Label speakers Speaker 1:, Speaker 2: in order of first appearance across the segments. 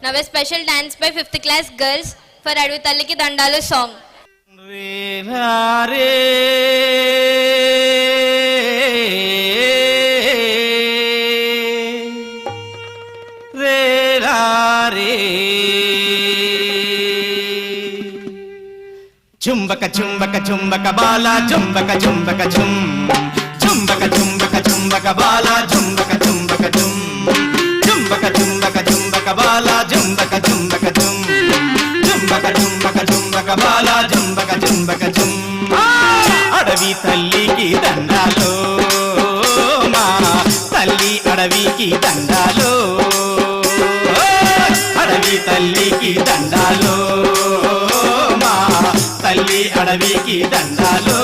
Speaker 1: Now a special dance by 5th class girls for Adavi Talliki Dandalu song.
Speaker 2: Re la re re la re chumbaka chumbaka chumbaka bala chumbaka chumbaka chum chumbaka chumbaka chumbaka bala chumbaka chumbaka chum chumbaka chumbaka chumbaka bala chumbaka chumbaka chum chumbaka chumbaka chumbaka bala chumbaka chumbaka chum అడవి తల్లికి దండాలో మా తల్లి అడవికి దండాలో అడవి తల్లికి దండాలో మా తల్లి అడవికి దండాలో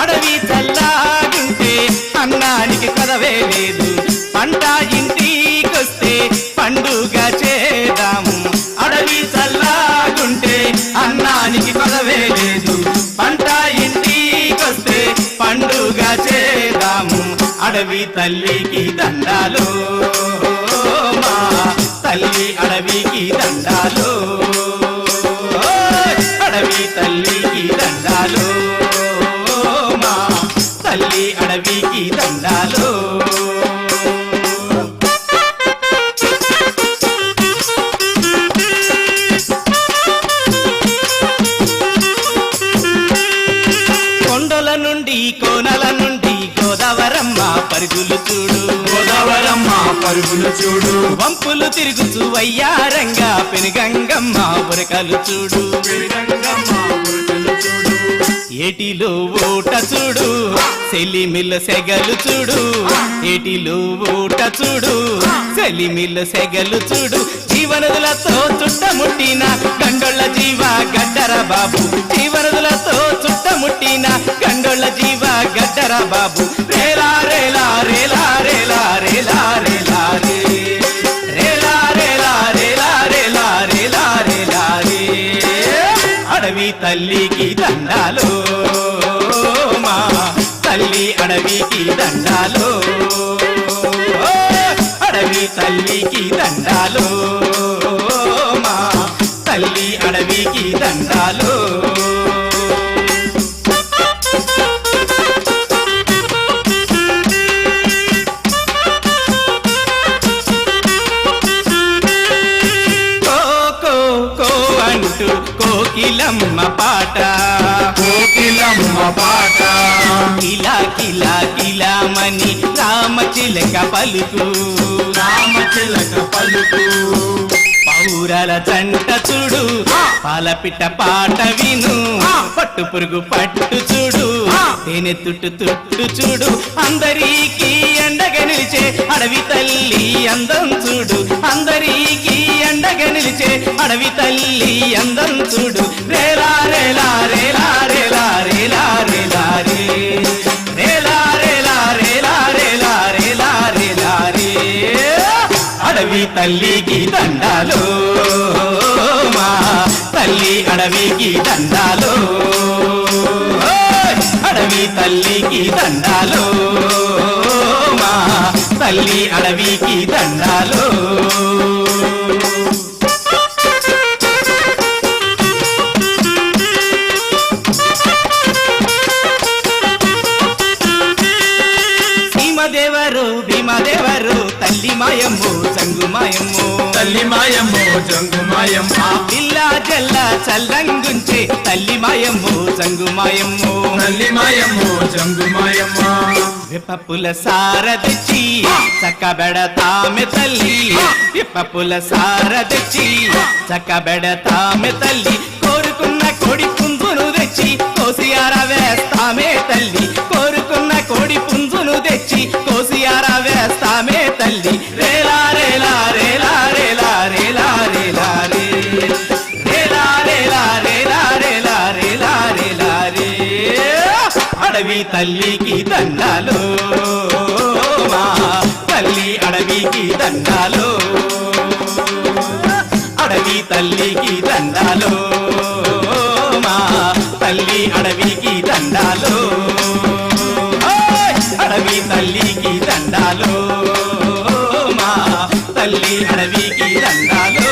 Speaker 2: అడవి చల్లాగుంటే అన్నానికి కదవే లేదు పంట ఇంటికొస్తే పండుగ చేద్దాము అడవి చల్లాగుంటే అన్నానికి కదవే లేదు పంట ఇంటికొస్తే పండుగ చేద్దాము అడవి తల్లికి దండాలో మా తల్లి అడవికి దండాలో అడవి తల్లికి దండాలో మా తల్లి అడవికి దండాలో కొండల నుండి కోనల నుండి గోదావరమ్మ పరుగులు చూడు
Speaker 3: గోదావరమ్మ పరుగులు చూడు
Speaker 2: వంపులు తిరుగుతూ వయ్యారంగా పెనుగంగమ్మ ఉరకలు చూడు
Speaker 3: పెరుగంగమ్మ ఉరకలు చూడు
Speaker 2: ఏటిలో ఊట చూడు సెలిమిల్ల సెగలు చూడు ఏటిలో ఊట చూడు సెలిమిల్ల సెగలు చూడు జీవనదులతో చుట్టముట్టిన గండొళ్ళ జీవ గడ్డర బాబు జీవనదులతో చుట్టముట్టిన గండొళ్ళ జీవ గడ్డర బాబు రేలా రేలా రేలా రేలా రేలా రేలా రే రేలా రేలా రేలా రేలా రేలా రేలా రే అడవి తల్లికి దండాలో మా తల్లి అడవికి దండాలో అడవి తల్లికి దండాలో మా తల్లి అడవికి దండాలో అంటూ కోకిలమ్మ పాట
Speaker 3: కోకిలమ్మ పాట
Speaker 2: కిలా కిలా కిలామణి రామచిలక పలుకు
Speaker 3: రామచిలక పలుకు
Speaker 2: పౌరాల జంట చూడు పాలపిట్ట పాట విను పట్టు పురుగు పట్టు చూడు తేనె తుట్టు తుట్టు చూడు అందరికీ ఎండగా నిలిచే అడవి తల్లి అందం చూడు అందరికీ ఎండగా నిలిచే అడవి తల్లి అందం చూడు రేలా రేలా రేలా రేలా రేలా రేలా రే రేలా రేలా రేలా రేలా రేలా రేలా రే అడవి తల్లికి దండాలో మా తల్లి అడవికి దండాలో అడవి తల్లికి దండాలో మా తల్లి అడవికి దండాలో సీమదేవరు భీమదేవరు తల్లి మాయమ్మో జంగు మాయమ్మో
Speaker 3: తల్లి మాయమ్మో జంగు మాయమ్మ
Speaker 2: పిల్ల జల్ల చల్లంగుంచే తల్లి మాయమ్మో జంగు మాయమ్మో
Speaker 3: తల్లి మాయమ్మో జంగు మాయమ్మ
Speaker 2: విపపుల సారదిచ్చి చక్కబెడతామె తల్లి విపపుల సారదిచ్చి చక్కబెడతామె తల్లి కోరుకున్న కోడి పుంజును తెచ్చి కోసియార వేస్తామే తల్లి కోరుకున్న కోడి పుంజును తెచ్చి కోసియార వేస్తామే తల్లి రేలా రేలా రేలా రేలా రేలా రేలా రే రేలా రేలా రేలా రేలా రేలా రేలా రే అడవి తల్లికి దండాలో మా తల్లి అడవికి దండాలో అడవి తల్లికి దండాలో మా తల్లి అడవికి దండాలో అడవి తల్లికి దండాలో మా తల్లి అడవికి దండాలు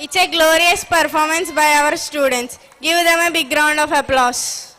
Speaker 4: It's a glorious performance by our students. Give them a big round of applause.